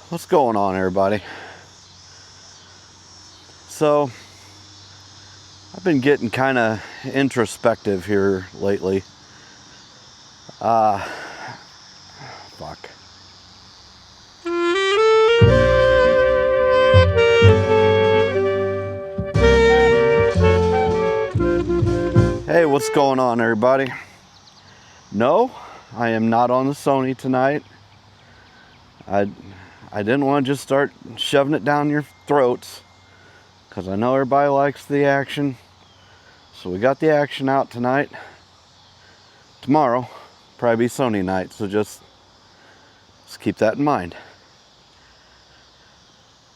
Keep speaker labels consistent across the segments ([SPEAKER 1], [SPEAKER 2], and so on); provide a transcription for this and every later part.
[SPEAKER 1] What's going on, everybody? So, I've been getting kind of introspective here lately. Fuck. Hey, what's going on, everybody? No, I am not on the Sony tonight. I didn't want to just start shoving it down your throats, because I know everybody likes the action. So we got the action out tonight. Tomorrow, probably be Sony night, so just keep that in mind.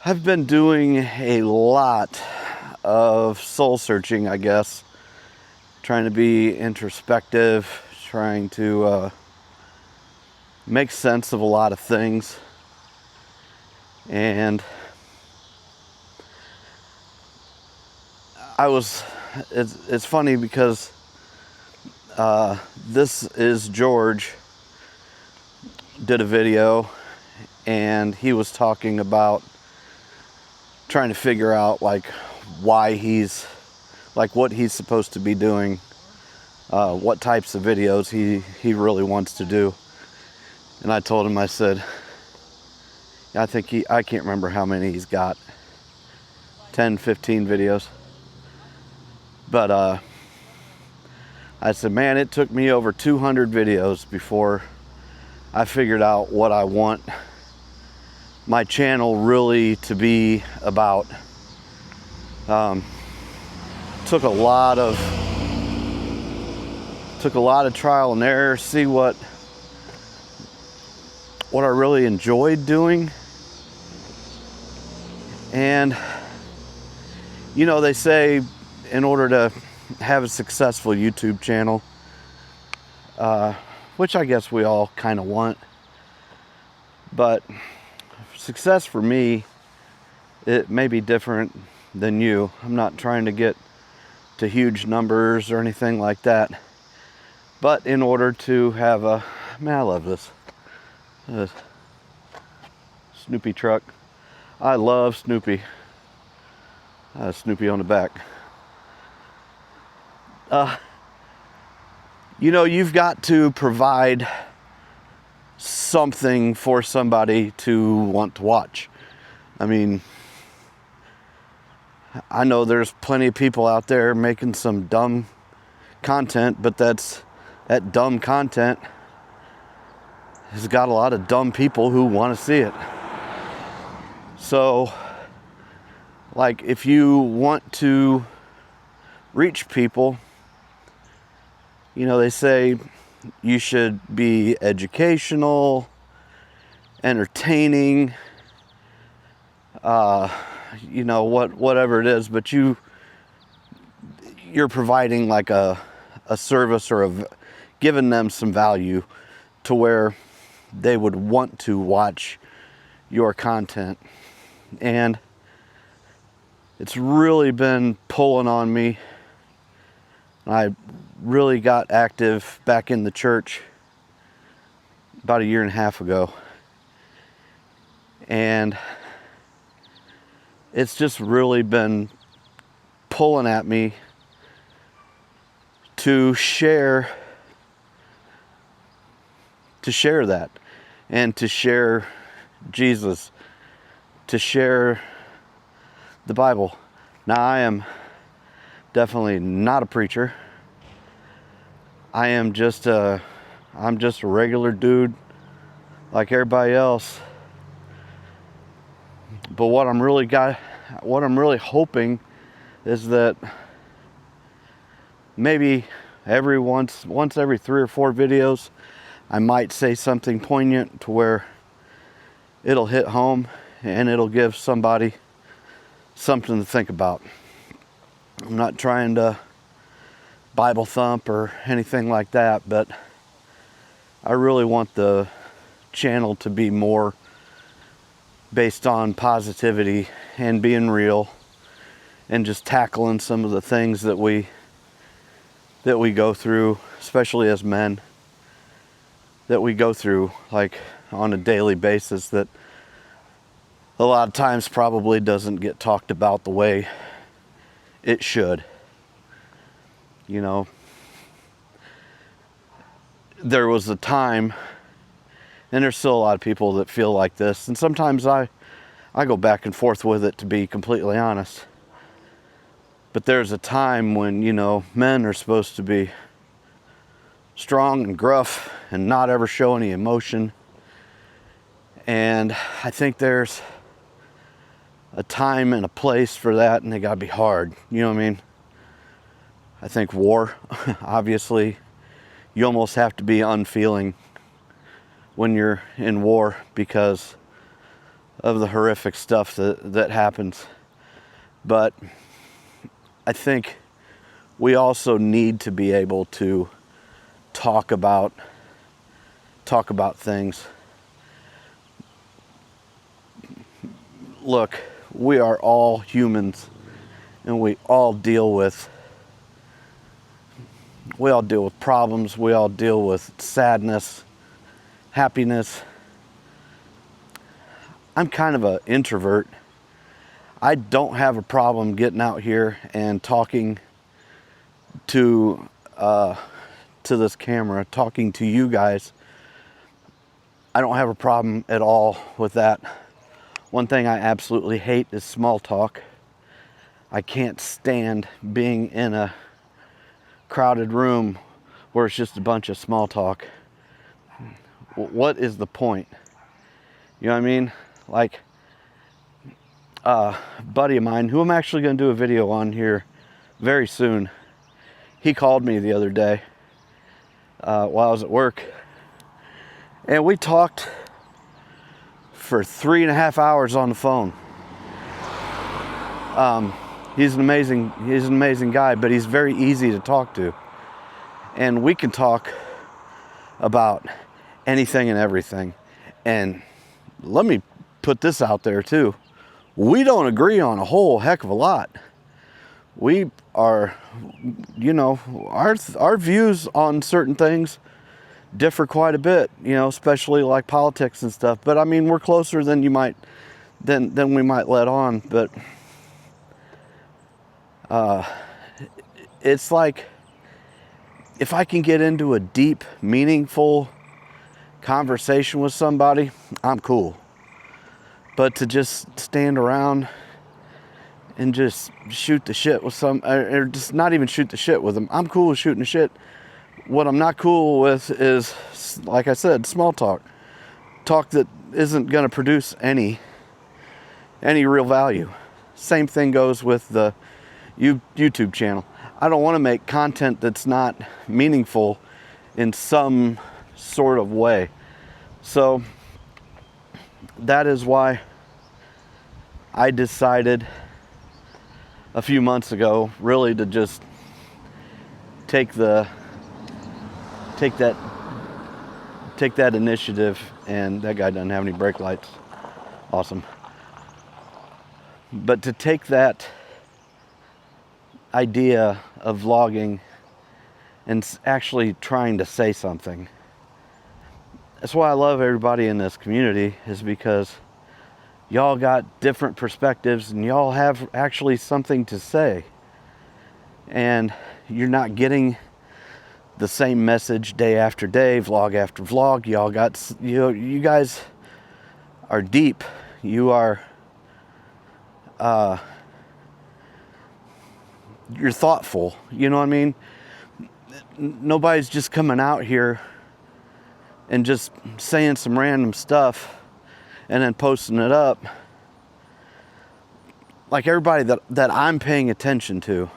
[SPEAKER 1] I've been doing a lot of soul searching, I guess. Trying to be introspective, trying to make sense of a lot of things. And it's funny because this is George did a video, and he was talking about trying to figure out like why he's like what he's supposed to be doing, what types of videos he really wants to do. And I told him, I said, I can't remember how many he's got, 10, 15 videos. But I said, man, it took me over 200 videos before I figured out what I want my channel really to be about. Took a lot of trial and error, see what I really enjoyed doing. And you know, they say in order to have a successful YouTube channel, which I guess we all kind of want, but success for me, it may be different than you. I'm not trying to get to huge numbers or anything like that, but in order to have a, man, I love this Snoopy truck. I love Snoopy. Snoopy on the back. You know, you've got to provide something for somebody to want to watch. I mean, I know there's plenty of people out there making some dumb content, but that dumb content has got a lot of dumb people who want to see it. So, like, if you want to reach people, you know, they say you should be educational, entertaining, you know, whatever it is, but you're providing like a service or giving them some value to where they would want to watch your content. And it's really been pulling on me. I really got active back in the church about a year and a half ago. And it's just really been pulling at me to share that, and to share Jesus, to share the Bible. Now, I am definitely not a preacher. I'm just a regular dude like everybody else. But what I'm really hoping is that maybe once every 3 or 4 videos, I might say something poignant to where it'll hit home and it'll give somebody something to think about. I'm not trying to Bible thump or anything like that, but I really want the channel to be more based on positivity and being real and just tackling some of the things that we go through, especially as men, that we go through like on a daily basis, that a lot of times probably doesn't get talked about the way it should. You know, there was a time, and there's still a lot of people that feel like this, and sometimes I go back and forth with it, to be completely honest. But there's a time when, you know, men are supposed to be strong and gruff and not ever show any emotion. And I think there's a time and a place for that, and they gotta be hard. You know what I mean? I think war, obviously, you almost have to be unfeeling when you're in war because of the horrific stuff that happens. But I think we also need to be able to talk about things. Look, we are all humans, and we all deal with problems, we all deal with sadness, happiness. I'm kind of an introvert. I don't have a problem getting out here and talking to this camera, talking to you guys. I don't have a problem at all with that. One thing I absolutely hate is small talk. I can't stand being in a crowded room where it's just a bunch of small talk. What is the point? You know what I mean? Like, a buddy of mine, who I'm actually going to do a video on here very soon, he called me the other day while I was at work, and we talked for 3.5 hours on the phone. He's an amazing guy, but he's very easy to talk to, and we can talk about anything and everything. And let me put this out there too. We don't agree on a whole heck of a lot. We are, you know, our views on certain things differ quite a bit, you know, especially like politics and stuff. But I mean, we're closer than we might let on. But it's like, if I can get into a deep, meaningful conversation with somebody, I'm cool. But to just stand around and just shoot the shit with or just not even shoot the shit with them, I'm cool with shooting the shit. What I'm not cool with is, like I said, small talk. Talk that isn't going to produce any real value. Same thing goes with the YouTube channel. I don't want to make content that's not meaningful in some sort of way. So that is why I decided a few months ago really to just take that initiative. And that guy doesn't have any brake lights. Awesome. But to take that idea of vlogging and actually trying to say something. That's why I love everybody in this community, is because y'all got different perspectives and y'all have actually something to say. And you're not getting the same message day after day, vlog after vlog. Y'all got, you guys are deep. You are, you're thoughtful. You know what I mean? Nobody's just coming out here and just saying some random stuff and then posting it up. Like everybody that I'm paying attention to,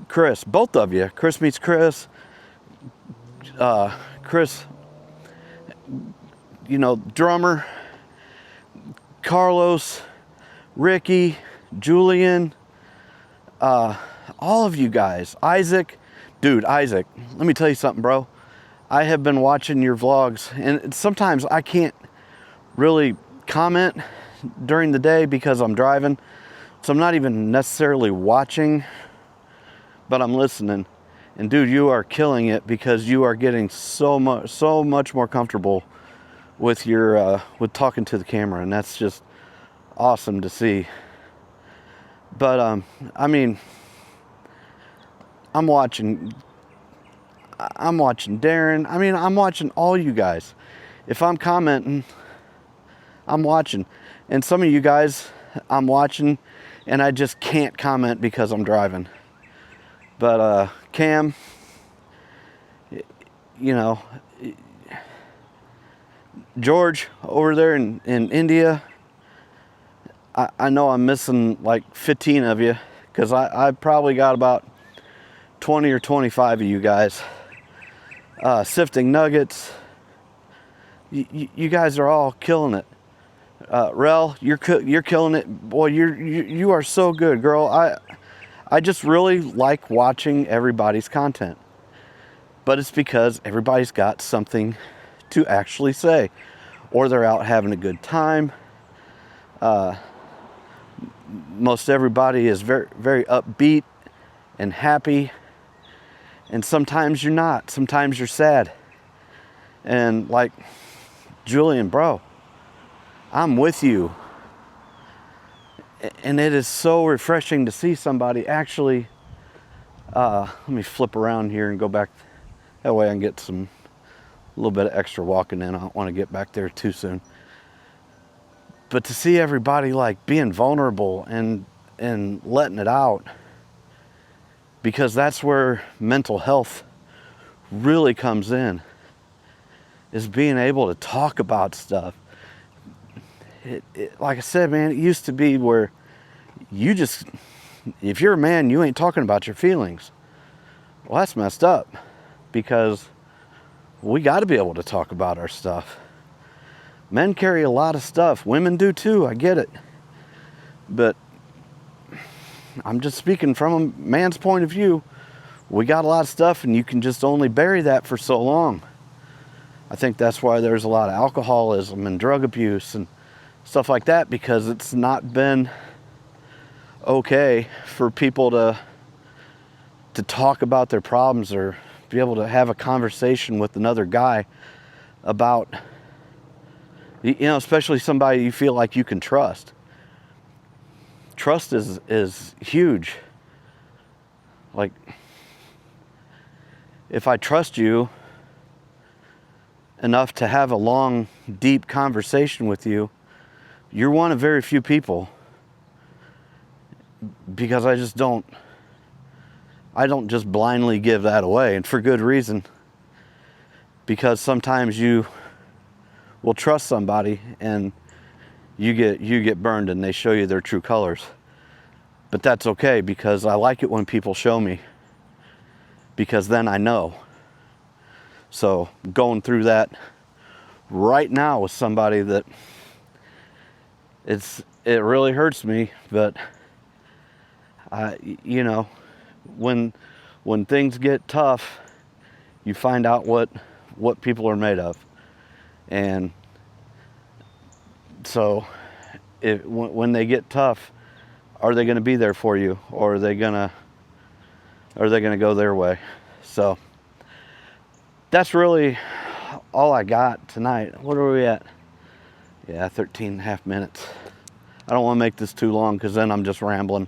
[SPEAKER 1] Chris, both of you, Chris meets Chris, Chris, you know, drummer, Carlos, Ricky, Julian, all of you guys, Isaac, dude, Isaac, let me tell you something, bro. I have been watching your vlogs, and sometimes I can't really comment during the day because I'm driving, so I'm not even necessarily watching, but I'm listening. And dude, you are killing it, because you are getting so much more comfortable with your with talking to the camera, and that's just awesome to see. But I mean, I'm watching Darren. I mean, I'm watching all you guys. If I'm commenting, I'm watching. And some of you guys I'm watching and I just can't comment because I'm driving. But Cam, you know, George over there in India, I know I'm missing like 15 of you, because I probably got about 20 or 25 of you guys. Sifting Nuggets, you guys are all killing it. Rel, you're killing it, boy. You are so good, girl. I just really like watching everybody's content, but it's because everybody's got something to actually say, or they're out having a good time. Most everybody is very, very upbeat and happy, and sometimes you're not. Sometimes you're sad. And like Julian, bro, I'm with you. And it is so refreshing to see somebody actually, let me flip around here and go back. That way I can get a little bit of extra walking in. I don't want to get back there too soon. But to see everybody like being vulnerable and letting it out, because that's where mental health really comes in, is being able to talk about stuff. Like I said, man, it used to be where you just, if you're a man, you ain't talking about your feelings. Well, that's messed up, because we got to be able to talk about our stuff. Men carry a lot of stuff. Women do too, I get it. But I'm just speaking from a man's point of view. We got a lot of stuff, and you can just only bury that for so long. I think that's why there's a lot of alcoholism and drug abuse and stuff like that, because it's not been okay for people to talk about their problems, or be able to have a conversation with another guy about, you know, especially somebody you feel like you can trust. Trust is huge. Like, if I trust you enough to have a long, deep conversation with you, you're one of very few people, because I don't just blindly give that away, and for good reason. Because sometimes you will trust somebody and you get burned and they show you their true colors. But that's okay, because I like it when people show me, because then I know. So going through that right now with somebody that it really hurts me, but you know, when things get tough, you find out what people are made of. And so when they get tough, are they going to be there for you, or are they going to go their way? So that's really all I got tonight. What are we at? Yeah, 13 and a half minutes. I don't want to make this too long, because then I'm just rambling.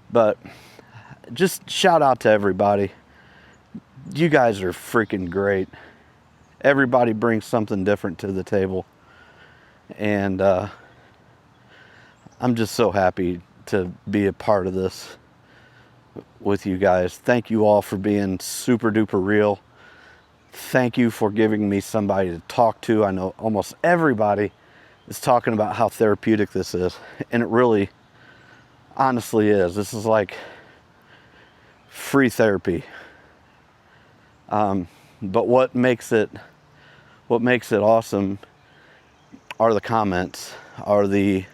[SPEAKER 1] But just shout out to everybody. You guys are freaking great. Everybody brings something different to the table. And I'm just so happy to be a part of this with you guys. Thank you all for being super duper real. Thank you for giving me somebody to talk to. I know almost everybody is talking about how therapeutic this is. And it really, honestly is. This is like free therapy. But what makes it awesome are the comments, are the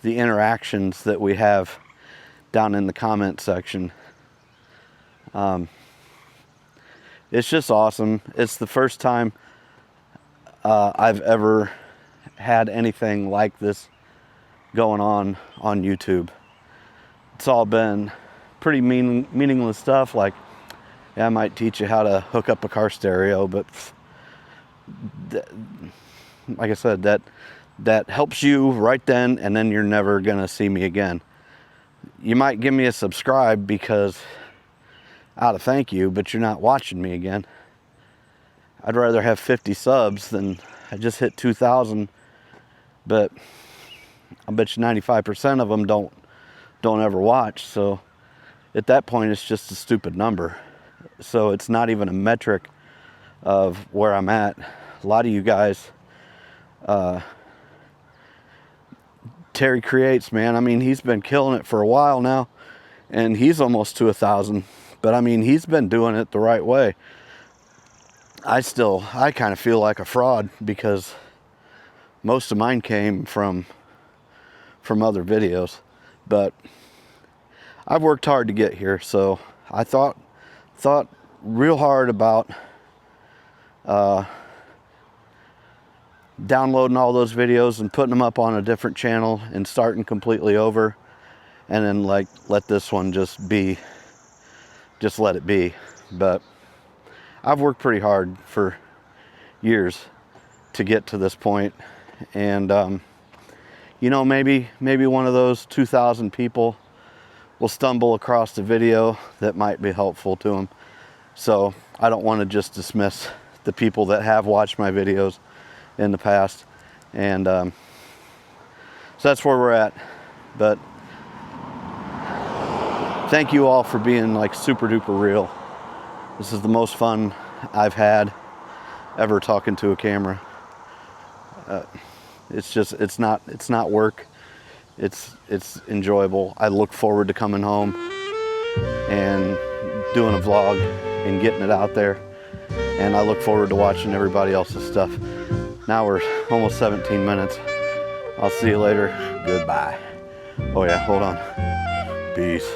[SPEAKER 1] interactions that we have down in the comment section. It's just awesome. It's the first time I've ever had anything like this going on YouTube. It's all been pretty meaningless stuff, like, yeah, I might teach you how to hook up a car stereo, but like I said, that helps you right then, and then you're never gonna see me again. You might give me a subscribe because out of thank you, but you're not watching me again. I'd rather have 50 subs than I just hit 2,000, but I bet you 95% of them don't ever watch. So at that point, it's just a stupid number. So it's not even a metric of where I'm at. A lot of you guys, Terry Creates, man. I mean, he's been killing it for a while now, and he's almost to 1,000. But I mean, he's been doing it the right way. I kind of feel like a fraud because most of mine came from other videos, but I've worked hard to get here. So I thought real hard about downloading all those videos and putting them up on a different channel and starting completely over, and then like let this one just let it be. But I've worked pretty hard for years to get to this point, and you know, maybe one of those 2,000 people will stumble across a video that might be helpful to them. So I don't want to just dismiss the people that have watched my videos in the past, and so that's where we're at. But thank you all for being like super duper real. This is the most fun I've had ever talking to a camera. It's not work. It's enjoyable. I look forward to coming home and doing a vlog and getting it out there, and I look forward to watching everybody else's stuff. Now we're almost 17 minutes. I'll see you later. Goodbye. Oh yeah, hold on. Peace.